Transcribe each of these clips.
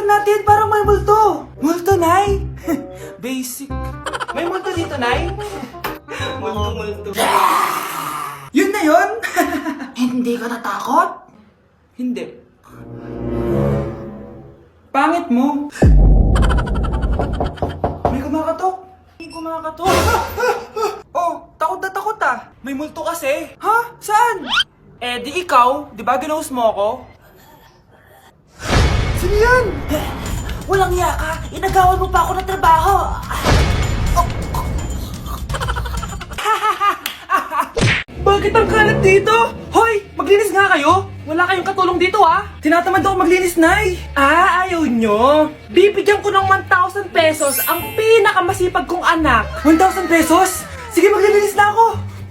tingnan natin, parang may multo. Multo, Nay? Basic. May multo dito, Nay? Multo. Yun na yun? Hindi ka natakot? Hindi. Pangit mo. May kumakatok. Oh, takot na takot ah. May multo kasi. Ha? Saan? Eh, di ikaw. Di ba ginose mo ako? Sino yan? Walang iya ka! Inagawan mo pa ako ng trabaho! Bakit ang kalat dito? Hoy, maglinis nga kayo. Wala kayong katulong dito ah. Tinatamad ako maglinis, Nay. Ayaw nyo. Bibigyan ko ng 1,000 pesos ang pinakamasipag kong anak. 1,000 pesos? Sige, maglilinis na ako.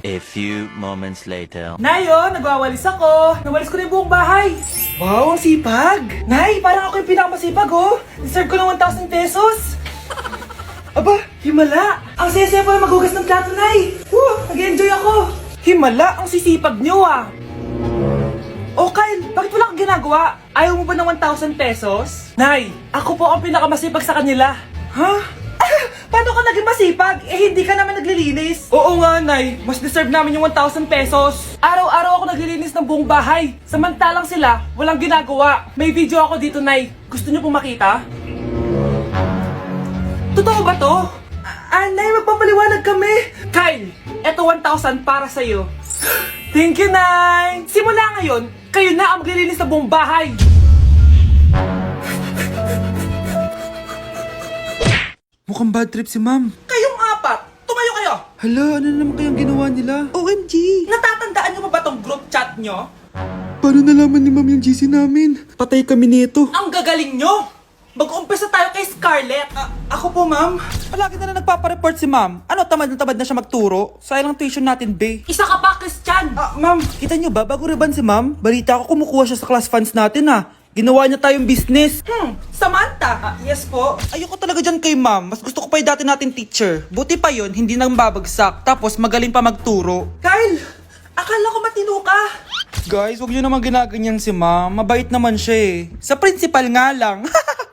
A few moments later. Nay, oh, nagwawalis ako. Nawalis ko na yung buong bahay. Wow, ang sipag. Nay, parang ako yung pinakamasipag, oh. Deserve ko ng 1,000 pesos. Aba, himala. Ang saya-saya pala maghugas ng plato, Nay. Nag-enjoy ako. Himala, ang sisipag nyo, ah. Oh, Kyle, bakit wala kang ginagawa? Ayaw mo ba ng 1,000 pesos? Nay, ako po ang pinakamasipag sa kanila. Ha? Paano ka naging masipag? Eh, hindi ka naman naglilinis. Oo nga, Nay. Mas deserve namin yung 1,000 pesos. Araw-araw ako naglilinis ng buong bahay. Samantalang sila, walang ginagawa. May video ako dito, Nay. Gusto niyo pong makita? Totoo ba to? Nay, magpapaliwanag kami. Kyle, eto 1,000 para sa'yo. Thank you, Nay. Simula ngayon, kayo na ang maglilinis ng buong bahay. Mukhang bad trip si ma'am. Kayong apat, tumayo kayo. Hala, ano naman kayang ginawa nila? OMG! Natatandaan niyo pa ba tong group chat niyo? Paano nalaman ni ma'am yung GC namin? Patay kami nito. Ang gagaling nyo! Mag-umpisa tayo kay Scarlett. Ako po, ma'am. Palagi na nagpapareport si ma'am. Ano, tamad na siya magturo? Sayang lang tuition natin, be. Isa ka pa, Christian! Ma'am, kita niyo ba? Bago riban si ma'am, balita ko kumukuha siya sa class funds natin, ha. Ginawa niya tayong business. Samantha? Yes po. Ayoko talaga dyan kay ma'am. Mas gusto ko pa yung dati natin teacher. Buti pa yun, hindi nang babagsak. Tapos magaling pa magturo. Kyle! Akala ko matino ka. Guys, huwag niyo naman ginaganyan si ma'am. Mabait naman siya eh. Sa principal nga lang.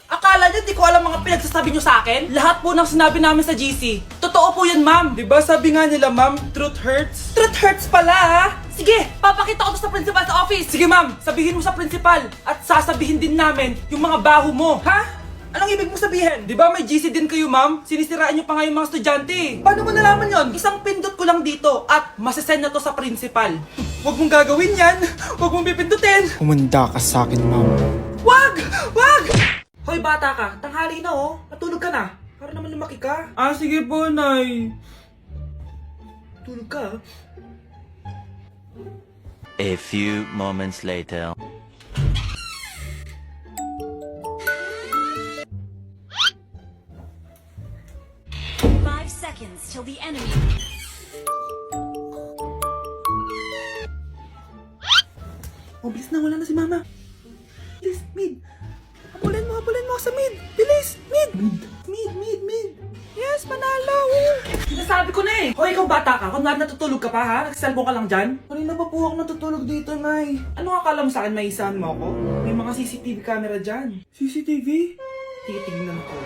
Akala niyo di ko alam mga pinagsasabi niyo sa akin? Lahat po ng sinabi namin sa GC. Totoo po yan, ma'am. Diba sabi nga nila, ma'am, truth hurts? Truth hurts pala, ha? Sige, papakita ko to sa principal sa office! Sige, ma'am, sabihin mo sa principal. At sasabihin din namin yung mga baho mo. Ha? Anong ibig mo sabihin? Di ba may GC din kayo, ma'am? Sinisiraan niyo pa nga yung mga estudyante. Paano mo nalaman yon? Isang pindot ko lang dito at masasend na to sa principal. Huwag mong gagawin yan. Huwag mong pipindutin. Humanda ka sa akin, ma'am. Wag! Wag! Hoy, bata ka. Tanghali na, oh. Matulog ka na. Para naman lumaki ka. Sige po, Nay. Tulog ka, A few moments later. Five seconds till the enemy. Oh, bilis na. Wala na si Mama. Bilis, mid. Habulin mo sa mid. Bilis, mid. Mid. Yes, manalo. Sinasabi ko na eh. Hoy, ikaw bata ka. Kung natutulog ka pa ha? Nagsiselfone ka lang dyan? Kanina pa po ako natutulog dito, Nay. Ano akala mo sa akin? Maisahan mo ako? May mga CCTV camera dyan. CCTV? Titignan ko.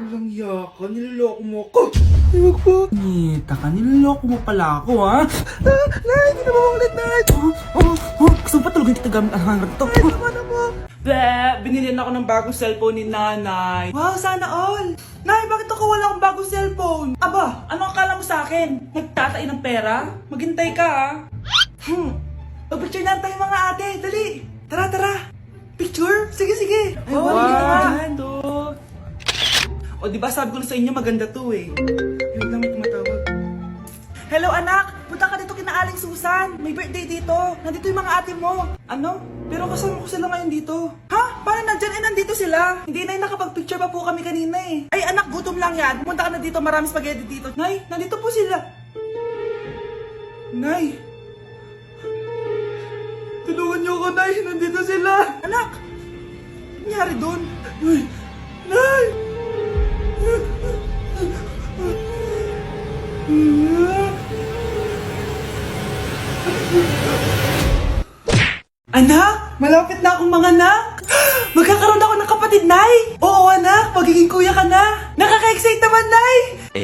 Walang yaka, niloloko mo ako. Huwag po. Nita ka, niloloko mo pala ako, ha? Nay, hindi na mamulit, Nay. Gusto mo pa tulogin kita gamit ang hangar to? Nay, tama na mo. Binilihan ako ng bagong cellphone ni Nanay. Wow, sana all. Nay, bakit ako wala akong bagong cellphone? Aba, ano akala mo sa akin? Nagtatain ng pera? Maghintay ka, ha? Pag-picture na tayo mga ate, dali. Tara. Picture? Sige. Ay, wow. O, di ba sabi ko na sa inyo maganda to eh. Yun lang may tumatawag. Hello anak! Punta ka dito kina Aling Susan. May birthday dito. Nandito yung mga ate mo. Ano? Pero kasama ko sila ngayon dito. Ha? Paano nandyan? Nandito sila. Hindi na nakapag-picture pa po kami kanina eh. Ay anak, gutom lang yan. Pumunta ka na dito. Marami spaghetti dito. Nay, nandito po sila. Nay. Tulungan niyo ako, Nay. Nandito sila. Anak! Ano nangyari doon? Nay! Nay!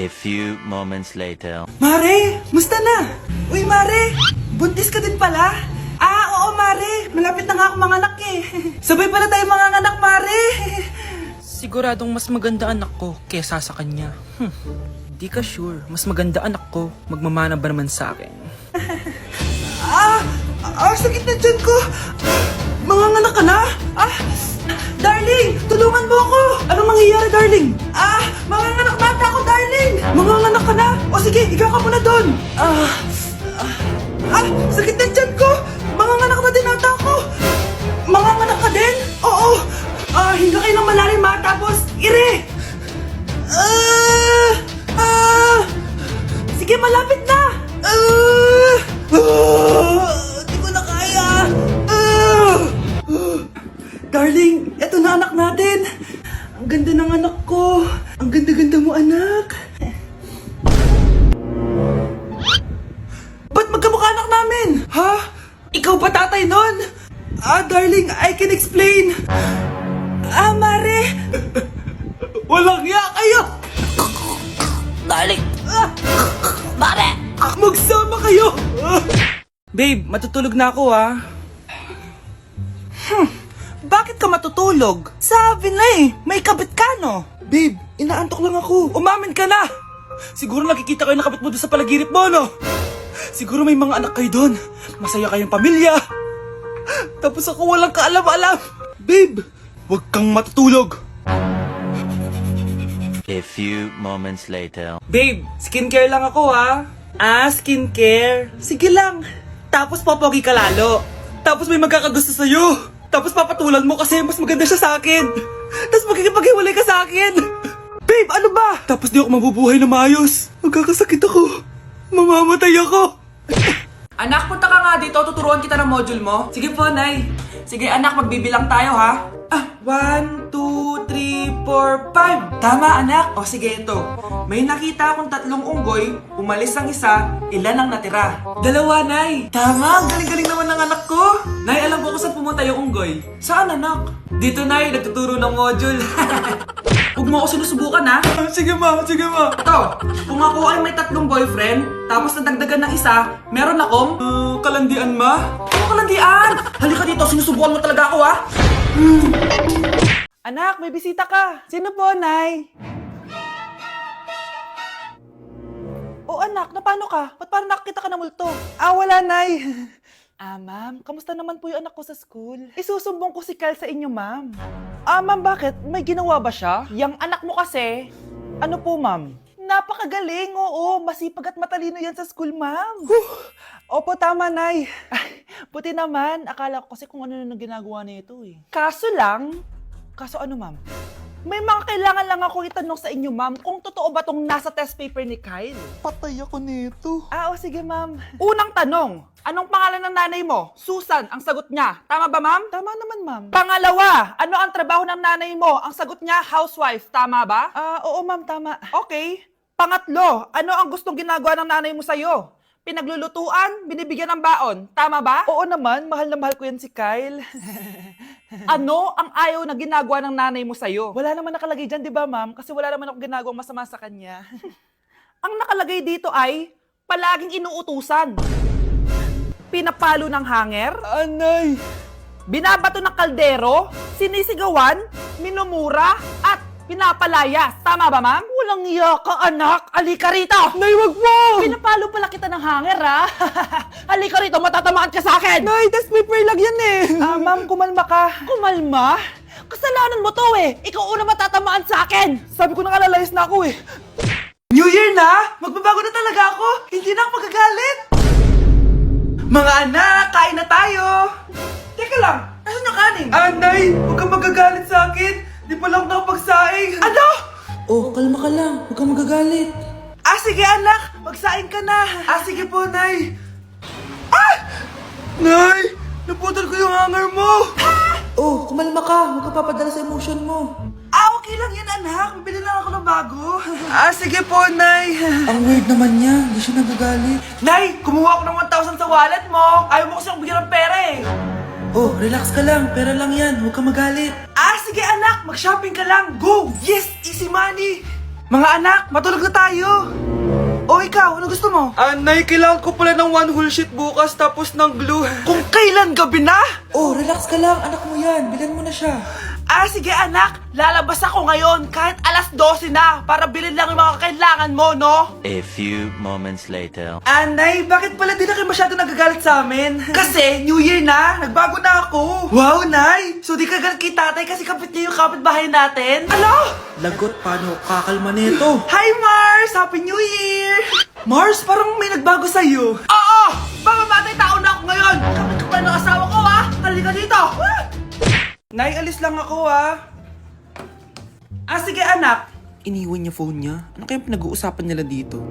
A few moments later. Mare, musta na? Uy, Mare, buntis ka din pala? Oo, Mare. Malapit na nga ako manganak eh. Sabay pala tayo manganganak, Mare. Siguradong mas maganda anak ko kesa sa kanya. Di ka sure. Mas maganda anak ko. Magmamana ba naman sa akin? Sakit na dyan ko. Manganganak ka na? Darling, tulungan mo ako. Anong mangyayari, darling? Manganganak na ako, darling. Manganganak ka na? O sige, ikaw ka muna doon. Sakit na dyan ko. Manganganak na din ata ako. Manganganak ka din? Oo. Hinga kayo ng malalim ha, tapos ire. Sige, malapit na. Di ko na kaya. Darling, eto na anak natin. Ang ganda ng anak ko. Ang ganda-ganda mo, anak. Ba't magkamukha anak namin? Ha? Ikaw ba tatay nun? Darling, I can explain. Mare. Walang ya kayo. Darling! Mare! Magsama kayo. Babe, matutulog na ako ha. Bakit ka matutulog? Sabi na may kabit ka no? Babe, inaantok lang ako. Umamin ka na. Siguro nakikita kayo nakabit mo doon sa palagirip mo no? Siguro may mga anak kayo doon. Masaya kayong pamilya. Tapos ako walang kaalam-alam. Babe, huwag kang matutulog. A few moments later. Babe, skincare lang ako ha. Skincare. Sige lang. Tapos popogi ka lalo. Tapos may magkakagusto sa'yo. Tapos papatulan mo kasi mas maganda siya sa akin. Tapos magkikipaghiwalay ka sa akin. Babe, ano ba? Tapos di ako mabubuhay na maayos. Magkakasakit ako. Mamamatay ako. Anak, punta ka nga dito. Tuturuan kita ng module mo. Sige po, Nay. Sige, anak, magbibilang tayo, ha? 1, 2, 3, 4, 5. Tama, anak. O, sige, ito. May nakita akong 3 unggoy. Umalis ang isa. Ilan ang natira? 2, Nay. Tama, galing-galing naman ng anak ko. Nay, alam ko kung saan pumunta yung unggoy. Saan, anak? Dito, Nay. Nagtuturo ng module. Huwag mo ako sinusubukan, ha? Sige, ma. Sige, ma. Ito, kung ako ay may 3 boyfriend, tapos nadagdagan ng isa, meron akong... kalandian, ma? Ano kalandian? Halika dito, sinusubukan mo talaga ako, ha? Anak, may bisita ka. Sino po, Nay? Anak, na paano ka? Ba't parang nakakita ka ng multo? Wala, Nay. Ma'am, kamusta naman po yung anak ko sa school? Isusumbong ko si Kyle sa inyo, ma'am. Ma'am, bakit? May ginawa ba siya? Yang anak mo kasi. Ano po, ma'am? Napakagaling, oo. Masipag at matalino yan sa school, ma'am. Opo, tama, Nay. Buti naman. Akala ko kasi kung ano nang ginagawa nito eh. Kaso ano, ma'am? May mga kailangan lang ako itanong sa inyo, ma'am, kung totoo ba tong nasa test paper ni Kyle. Patay ako nito. Sige, ma'am. Unang tanong, anong pangalan ng nanay mo? Susan, ang sagot niya. Tama ba, ma'am? Tama naman, ma'am. Pangalawa, ano ang trabaho ng nanay mo? Ang sagot niya, housewife. Tama ba? Oo, ma'am, tama. Okay. Pangatlo, ano ang gustong ginagawa ng nanay mo sa'yo? Pinaglulutuan, binibigyan ng baon. Tama ba? Oo naman, mahal na mahal ko yan si Kyle. Ano ang ayaw na ginagawa ng nanay mo sa'yo? Wala naman nakalagay dyan, di ba, ma'am? Kasi wala naman ako ginagawang masama sa kanya. Ang nakalagay dito ay palaging inuutusan. Pinapalo ng hanger. Anay! Binabato ng kaldero. Sinisigawan. Minumura. At pinapalayas. Tama ba, ma'am? Walang iya ka, anak. Halika rito. Nay, wag mo! Pinapalo pala kita ng hanger, ha? Halika rito, matatamaan ka sa akin. Nay, test paper lang yan eh. Ma'am, kumalma ka. Kumalma? Kasalanan mo to eh. Ikaw una matatamaan sa akin. Sabi ko na kalalayas na ako eh. New Year na! Magbabago na talaga ako! Hindi na ako magagalit! Mga anak, kain na tayo! Teka lang, nasan yung kanin? Nay, huwag kang magagalit sa akin! Di pa lang nakapagsaing! Ano? Kalma ka lang. Huwag kang magagalit. Sige anak, magsaing ka na. Sige po, Nay. Nay, naputol ko yung hanger mo! Kumalma ka. Huwag ka papadala sa emotion mo. Okay lang yan, anak. Bibili lang ako ng bago. Sige po, Nay. Ang weird naman niya. Hindi siya nagagalit. Nay, kumuha ako ng 1,000 sa wallet mo. Ayaw mo kasi akong bigyan ng pera eh. Relax ka lang. Pera lang yan. Huwag ka magalit. Sige, anak. Mag-shopping ka lang. Go! Yes! Easy money! Mga anak, matulog na tayo. O ikaw, ano gusto mo? Nay, kailangan ko pala ng 1 whole sheet bukas tapos ng glue. Kung kailan gabi na? Oh, relax ka lang. Anak mo yan. Bilan mo na siya. Sige anak, lalabas ako ngayon kahit alas 12 na para bilhin lang yung mga kailangan mo, no? A few moments later. Nay, bakit pala di na kayo masyado nagagalit sa amin? Kasi, New Year na, nagbago na ako. Wow, Nay! So di ka galit kay tatay kasi kapit niya yung kapitbahay natin? Ano? Lagot, paano kakalma nito? Hi, Mars! Happy New Year! Mars, parang may nagbago sa'yo. Oo! Mamamatay tao na ako ngayon! Kapit ko pa ng asawa ko, ha? Halika dito! Nay, alis lang ako, ha? Sige, anak. Iniwan niya phone niya? Ano kayang pinag-uusapan nila dito?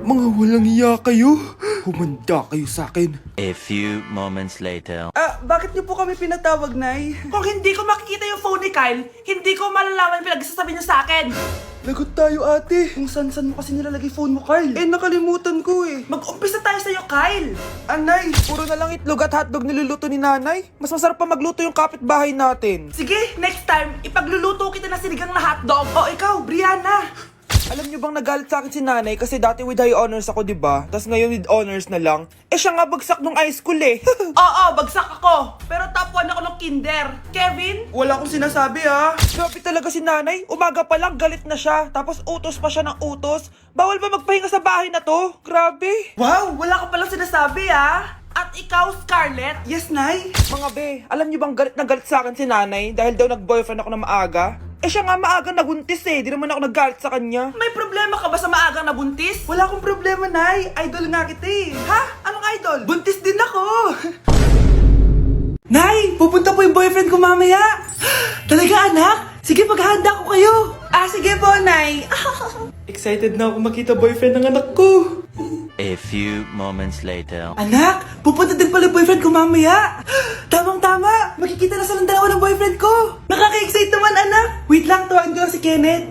Mga walang iya kayo. Humanda kayo sa akin. A few moments later. Bakit niyo po kami pinatawag, Nay? Kung hindi ko makikita yung phone ni Kyle, hindi ko malalaman pinagsasabi niyo sa akin. Lagot tayo ate. Kung san-san mo kasi nilalagay phone mo, Kyle. Nakalimutan ko eh. Mag-umpisa tayo sa'yo, Kyle. Anay, puro na lang itlog at hotdog niluluto ni nanay. Mas masarap pa magluto yung kapitbahay natin. Sige, next time, ipagluluto kita na sinigang na hotdog. O ikaw, Brianna. Alam niyo bang nagalit sa akin si nanay kasi dati with high honors ako, di ba? Tapos ngayon with honors na lang. Siya nga bagsak nung high school eh. Oo, bagsak ako. Pero top 1 ako ng kinder. Kevin? Wala akong sinasabi ha. Grabe talaga si nanay. Umaga pa lang galit na siya. Tapos utos pa siya ng utos. Bawal ba magpahinga sa bahay na to? Grabe. Wow, wala ka palang sinasabi, ha? At ikaw, Scarlett? Yes, Nay. Mga be, alam niyo bang galit na galit sa akin si nanay dahil daw nag-boyfriend ako na maaga? Siya nga maaga nabuntis eh. Di naman ako naggalit sa kanya. May problema ka ba sa maagang nabuntis? Wala akong problema, Nay. Idol nga kita eh. Ha? Anong idol? Buntis din ako. Nay, pupunta po yung boyfriend ko mamaya. Talaga, anak? Sige, paghahanda ko kayo. Sige po, Nay. Excited na ako makita boyfriend ng anak ko. A few moments later. Anak, pupunta din pala yung boyfriend ko mamaya. Tamang-tama. Makikita na silang dalawa ng boyfriend ko. Nakaka-excite naman, anak. Wait lang, tawagin ko lang si Kenneth.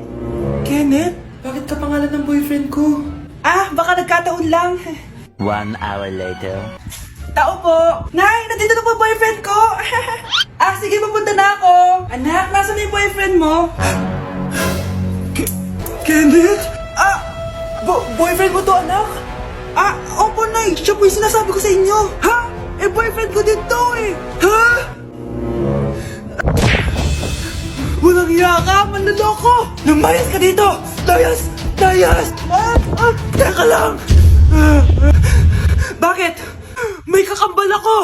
Kenneth? Bakit ka pangalan ng boyfriend ko? Baka nagkataon lang. 1 hour later. Tao po. Nay, nandito na po yung boyfriend ko. Sige, papunta na ako. Anak, nasa na yung boyfriend mo? Kenneth? Boyfriend mo to, anak? Opo, Nay. Siya po yung sinasabi ko sa inyo. Ha? Boyfriend ko din to eh. Ha? Walang iya ka, manloloko. Lumayas ka dito. Layas! Layas! Teka lang. Bakit? May kakambal ako.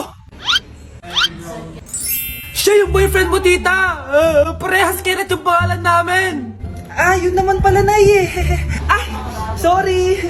Siya yung boyfriend mo, tita. Parehas Kenneth yung pangalan namin. Yun naman pala, Nay eh. Sorry.